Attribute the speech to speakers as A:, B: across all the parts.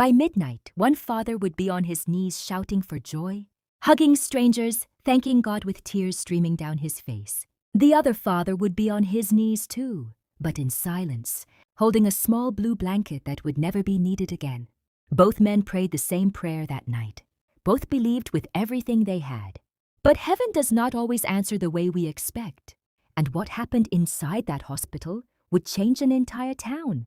A: By midnight, one father would be on his knees shouting for joy, hugging strangers, thanking God with tears streaming down his face. The other father would be on his knees too, but in silence, holding a small blue blanket that would never be needed again. Both men prayed the same prayer that night. Both believed with everything they had. But heaven does not always answer the way we expect. And what happened inside that hospital would change an entire town,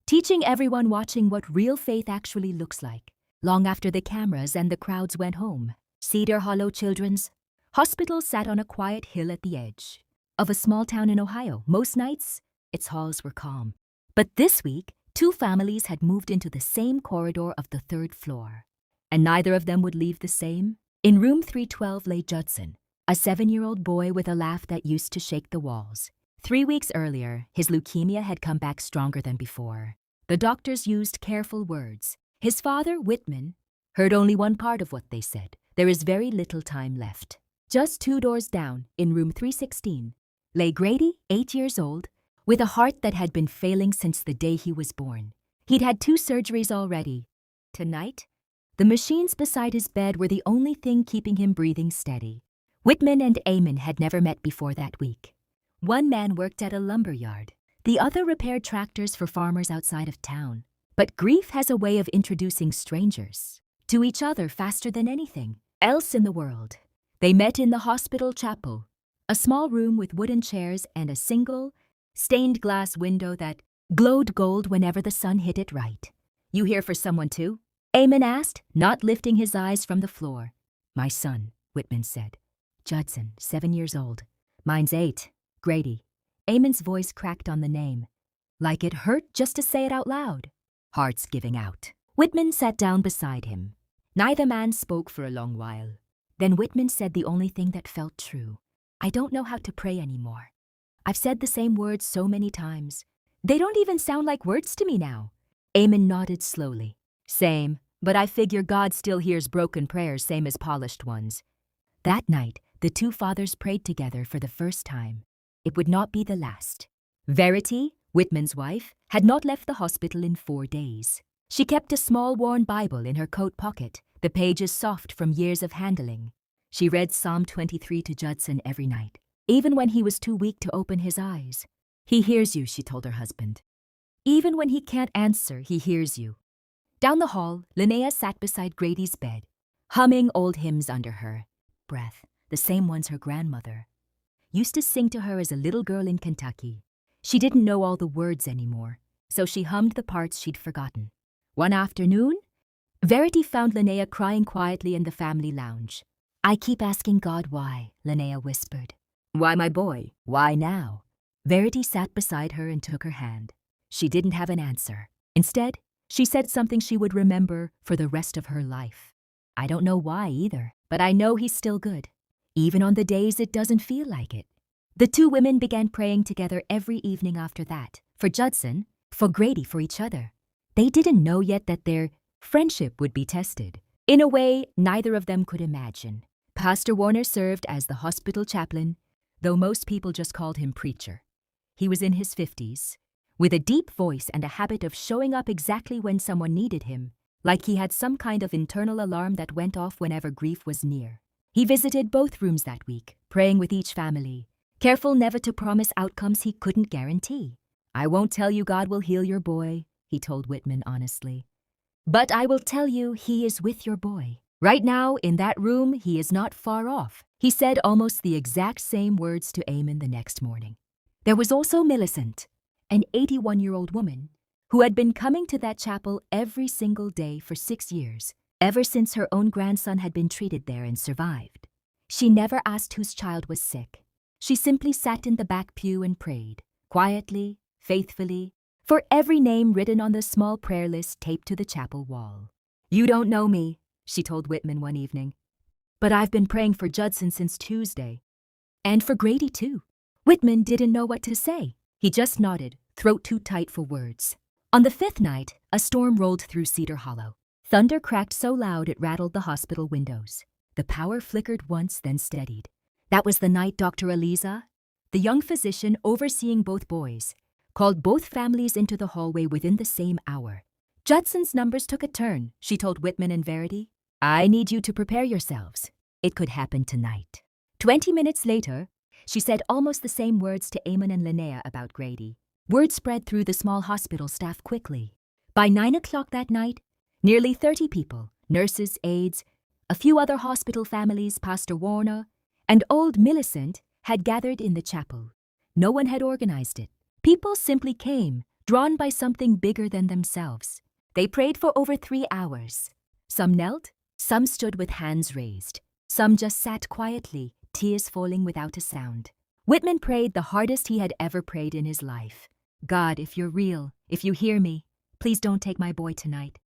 A: teaching everyone watching what real faith actually looks like. Long after the cameras and the crowds went home, Cedar Hollow Children's Hospital sat on a quiet hill at the edge of a small town in Ohio. Most nights, its halls were calm. But this week, two families had moved into the same corridor of the third floor, and neither of them would leave the same. In room 312 lay Judson, a 7-year-old boy with a laugh that used to shake the walls. 3 weeks earlier, his leukemia had come back stronger than before. The doctors used careful words. His father, Whitman, heard only one part of what they said. There is very little time left. Just 2 doors down, in room 316, lay Grady, 8 years old, with a heart that had been failing since the day he was born. He'd had 2 surgeries already. Tonight, the machines beside his bed were the only thing keeping him breathing steady. Whitman and Eamon had never met before that week. One man worked at a lumber yard. The other repaired tractors for farmers outside of town. But grief has a way of introducing strangers to each other faster than anything else in the world. They met in the hospital chapel, a small room with wooden chairs and a single, stained glass window that glowed gold whenever the sun hit it right. "You here for someone too?" Eamon asked, not lifting his eyes from the floor. "My son," Whitman said. "Judson, 7 years old. Mine's 8, Grady." Eamon's voice cracked on the name, like it hurt just to say it out loud. "Heart's giving out." Whitman sat down beside him. Neither man spoke for a long while. Then Whitman said the only thing that felt true. "I don't know how to pray anymore. I've said the same words so many times. They don't even sound like words to me now." Eamon nodded slowly. "Same, but I figure God still hears broken prayers same as polished ones." That night, the two fathers prayed together for the first time. It would not be the last. Verity, Whitman's wife, had not left the hospital in 4 days. She kept a small worn Bible in her coat pocket, the pages soft from years of handling. She read Psalm 23 to Judson every night, even when he was too weak to open his eyes. "He hears you," she told her husband. "Even when he can't answer, he hears you." Down the hall, Linnea sat beside Grady's bed, humming old hymns under her breath, the same ones her grandmother used to sing to her as a little girl in Kentucky. She didn't know all the words anymore, so she hummed the parts she'd forgotten. One afternoon, Verity found Linnea crying quietly in the family lounge. "I keep asking God why," Linnea whispered. "Why, my boy? Why now?" Verity sat beside her and took her hand. She didn't have an answer. Instead, she said something she would remember for the rest of her life. "I don't know why either, but I know he's still good, even on the days it doesn't feel like it." The two women began praying together every evening after that, for Judson, for Grady, for each other. They didn't know yet that their friendship would be tested in a way neither of them could imagine. Pastor Warner served as the hospital chaplain, though most people just called him preacher. He was in his 50s, with a deep voice and a habit of showing up exactly when someone needed him, like he had some kind of internal alarm that went off whenever grief was near. He visited both rooms that week, praying with each family, careful never to promise outcomes he couldn't guarantee. "I won't tell you God will heal your boy," he told Whitman honestly. "But I will tell you he is with your boy. Right now, in that room, he is not far off." He said almost the exact same words to Eamon the next morning. There was also Millicent, an 81-year-old woman who had been coming to that chapel every single day for 6 years, ever since her own grandson had been treated there and survived. She never asked whose child was sick. She simply sat in the back pew and prayed, quietly, faithfully, for every name written on the small prayer list taped to the chapel wall. "You don't know me," she told Whitman one evening, "but I've been praying for Judson since Tuesday. And for Grady, too." Whitman didn't know what to say. He just nodded, throat too tight for words. On the 5th night, a storm rolled through Cedar Hollow. Thunder cracked so loud it rattled the hospital windows. The power flickered once, then steadied. That was the night Dr. Eliza, the young physician overseeing both boys, called both families into the hallway within the same hour. Judson's numbers took a turn, she told Whitman and Verity. I need you to prepare yourselves. It could happen tonight. 20 minutes later, she said almost the same words to Eamon and Linnea about Grady. Word spread through the small hospital staff quickly. By 9 o'clock that night, nearly 30 people, nurses, aides, a few other hospital families, Pastor Warner, and old Millicent had gathered in the chapel. No one had organized it. People simply came, drawn by something bigger than themselves. They prayed for over 3 hours. Some knelt, some stood with hands raised. Some just sat quietly, tears falling without a sound. Whitman prayed the hardest he had ever prayed in his life. God, if you're real, if you hear me, please don't take my boy tonight.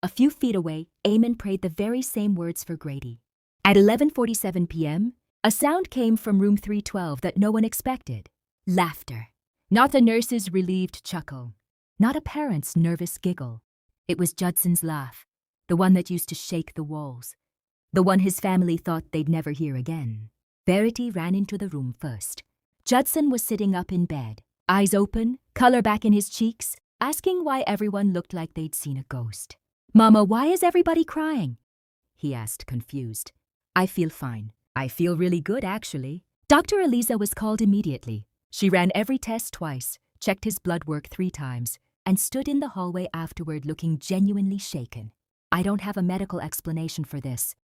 A: A few feet away, Eamon prayed the very same words for Grady. At 11:47 p.m., a sound came from room 312 that no one expected. Laughter. Not a nurse's relieved chuckle. Not a parent's nervous giggle. It was Judson's laugh, the one that used to shake the walls. The one his family thought they'd never hear again. Verity ran into the room first. Judson was sitting up in bed, eyes open, color back in his cheeks, asking why everyone looked like they'd seen a ghost. Mama, why is everybody crying? He asked, confused. I feel fine. I feel really good, actually. Dr. Eliza was called immediately. She ran every test twice, checked his blood work 3 times, and stood in the hallway afterward looking genuinely shaken. I don't have a medical explanation for this,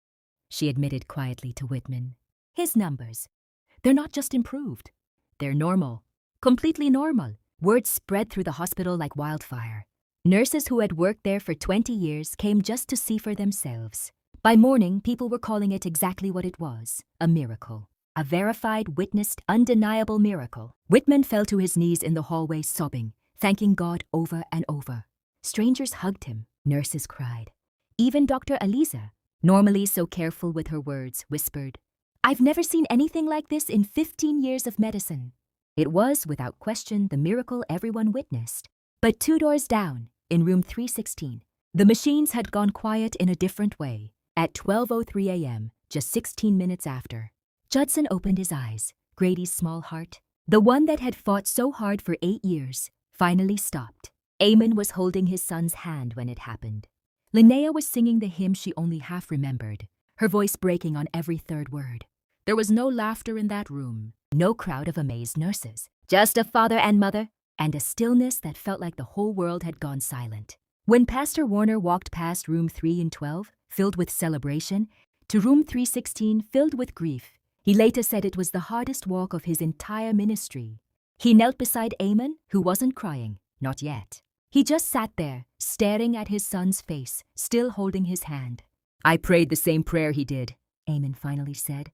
A: she admitted quietly to Whitman. His numbers. They're not just improved. They're normal. Completely normal. Word spread through the hospital like wildfire. Nurses who had worked there for 20 years came just to see for themselves. By morning, people were calling it exactly what it was, a miracle. A verified, witnessed, undeniable miracle. Whitman fell to his knees in the hallway sobbing, thanking God over and over. Strangers hugged him. Nurses cried. Even Dr. Eliza, normally so careful with her words, whispered, I've never seen anything like this in 15 years of medicine. It was, without question, the miracle everyone witnessed. But 2 doors down, in room 316, the machines had gone quiet in a different way. At 12:03 a.m., just 16 minutes after, Judson opened his eyes. Grady's small heart, the one that had fought so hard for 8 years, finally stopped. Eamon was holding his son's hand when it happened. Linnea was singing the hymn she only half remembered, her voice breaking on every 3rd word. There was no laughter in that room, no crowd of amazed nurses, just a father and mother, and a stillness that felt like the whole world had gone silent. When Pastor Warner walked past room 312, filled with celebration, to room 316 filled with grief, he later said it was the hardest walk of his entire ministry. He knelt beside Eamon, who wasn't crying, not yet. He just sat there, staring at his son's face, still holding his hand. I prayed the same prayer he did, Eamon finally said,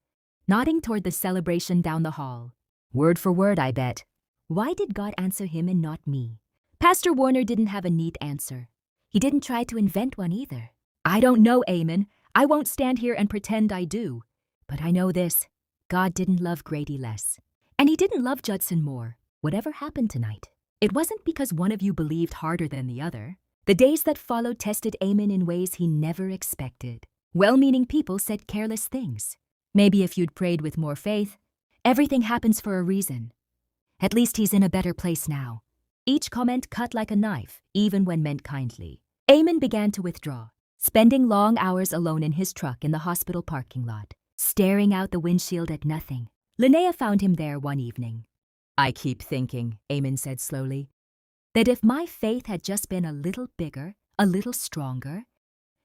A: nodding toward the celebration down the hall. Word for word, I bet. Why did God answer him and not me? Pastor Warner didn't have a neat answer. He didn't try to invent one either. I don't know, Eamon. I won't stand here and pretend I do. But I know this. God didn't love Grady less. And he didn't love Judson more, whatever happened tonight. It wasn't because one of you believed harder than the other. The days that followed tested Eamon in ways he never expected. Well-meaning people said careless things. Maybe if you'd prayed with more faith, everything happens for a reason. At least he's in a better place now. Each comment cut like a knife, even when meant kindly. Eamon began to withdraw, spending long hours alone in his truck in the hospital parking lot, staring out the windshield at nothing. Linnea found him there one evening. I keep thinking, Eamon said slowly, that if my faith had just been a little bigger, a little stronger,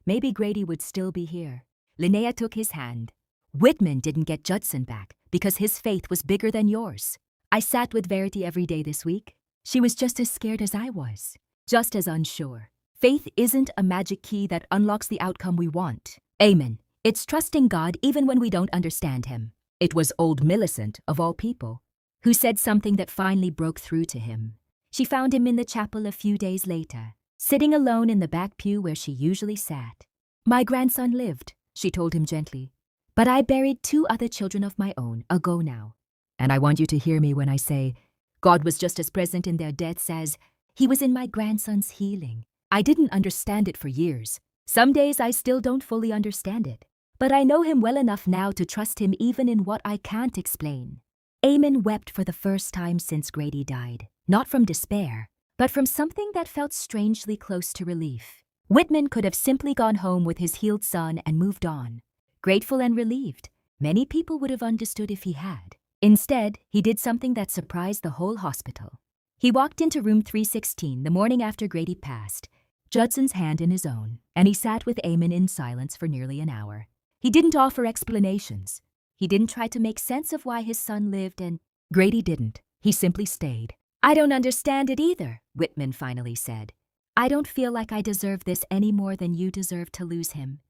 A: maybe Grady would still be here. Linnea took his hand. Whitman didn't get Judson back because his faith was bigger than yours. I sat with Verity every day this week. She was just as scared as I was, just as unsure. Faith isn't a magic key that unlocks the outcome we want. Eamon, it's trusting God even when we don't understand him. It was old Millicent, of all people, who said something that finally broke through to him. She found him in the chapel a few days later, sitting alone in the back pew where she usually sat. My grandson lived, she told him gently, but I buried 2 other children of my own ago now. And I want you to hear me when I say, God was just as present in their deaths as he was in my grandson's healing. I didn't understand it for years. Some days I still don't fully understand it. But I know him well enough now to trust him even in what I can't explain. Eamon wept for the first time since Grady died, not from despair, but from something that felt strangely close to relief. Whitman could have simply gone home with his healed son and moved on. Grateful and relieved, many people would have understood if he had. Instead, he did something that surprised the whole hospital. He walked into room 316 the morning after Grady passed, Judson's hand in his own, and he sat with Eamon in silence for nearly an hour. He didn't offer explanations. He didn't try to make sense of why his son lived, and Grady didn't. He simply stayed. "I don't understand it either," Whitman finally said. "I don't feel like I deserve this any more than you deserve to lose him.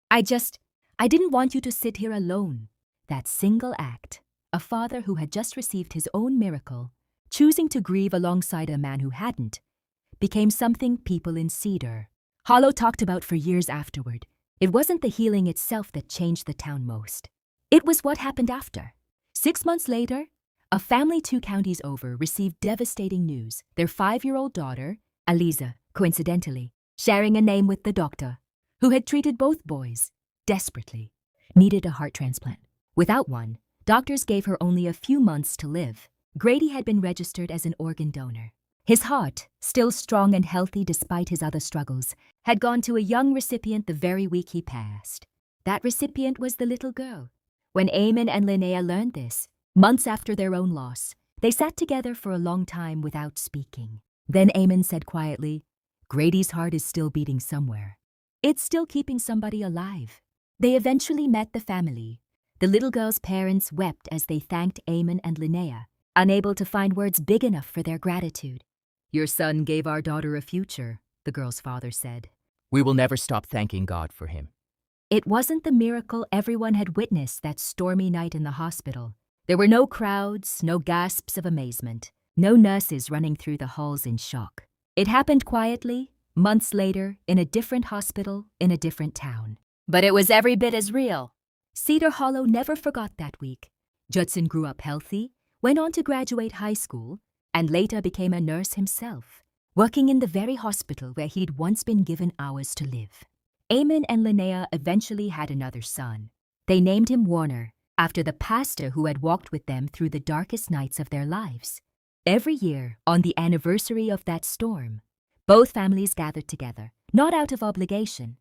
A: I didn't want you to sit here alone." That single act, a father who had just received his own miracle, choosing to grieve alongside a man who hadn't, became something people in Cedar Hollow talked about for years afterward. It wasn't the healing itself that changed the town most. It was what happened after. 6 months later, a family 2 counties over received devastating news. Their 5-year-old daughter, Aliza, coincidentally, sharing a name with the doctor, who had treated both boys desperately, needed a heart transplant. Without one, doctors gave her only a few months to live. Grady had been registered as an organ donor. His heart, still strong and healthy despite his other struggles, had gone to a young recipient the very week he passed. That recipient was the little girl. When Eamon and Linnea learned this, months after their own loss, they sat together for a long time without speaking. Then Eamon said quietly, "Grady's heart is still beating somewhere. It's still keeping somebody alive." They eventually met the family. The little girl's parents wept as they thanked Eamon and Linnea, unable to find words big enough for their gratitude. "Your son gave our daughter a future," the girl's father said.
B: "We will never stop thanking God for him."
A: It wasn't the miracle everyone had witnessed that stormy night in the hospital. There were no crowds, no gasps of amazement, no nurses running through the halls in shock. It happened quietly, months later, in a different hospital, in a different town. But it was every bit as real. Cedar Hollow never forgot that week. Judson grew up healthy, went on to graduate high school, and later became a nurse himself, working in the very hospital where he'd once been given hours to live. Eamon and Linnea eventually had another son. They named him Warner, after the pastor who had walked with them through the darkest nights of their lives. Every year, on the anniversary of that storm, both families gathered together, not out of obligation,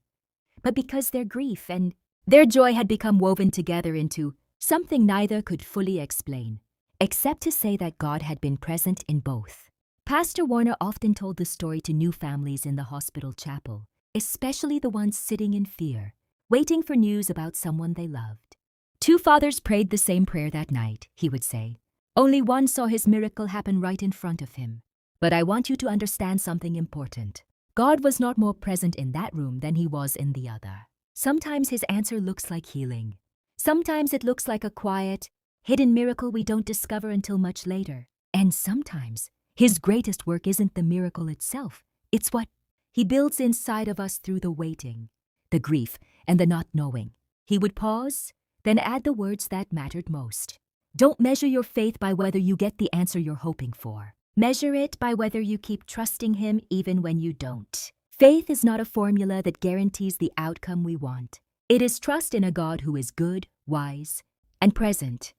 A: but because their grief and their joy had become woven together into something neither could fully explain, except to say that God had been present in both. Pastor Warner often told the story to new families in the hospital chapel, especially the ones sitting in fear, waiting for news about someone they loved. "2 fathers prayed the same prayer that night," he would say. "Only one saw his miracle happen right in front of him. But I want you to understand something important. God was not more present in that room than he was in the other. Sometimes his answer looks like healing. Sometimes it looks like a quiet, hidden miracle we don't discover until much later. And sometimes his greatest work isn't the miracle itself. It's what he builds inside of us through the waiting, the grief, and the not knowing." He would pause, then add the words that mattered most. "Don't measure your faith by whether you get the answer you're hoping for. Measure it by whether you keep trusting him even when you don't. Faith is not a formula that guarantees the outcome we want. It is trust in a God who is good, wise, and present,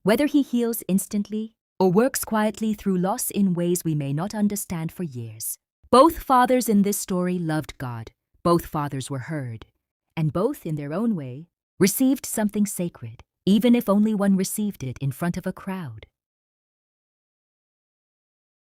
A: whether he heals instantly or works quietly through loss in ways we may not understand for years." Both fathers in this story loved God. Both fathers were heard. And both, in their own way, received something sacred, even if only one received it in front of a crowd.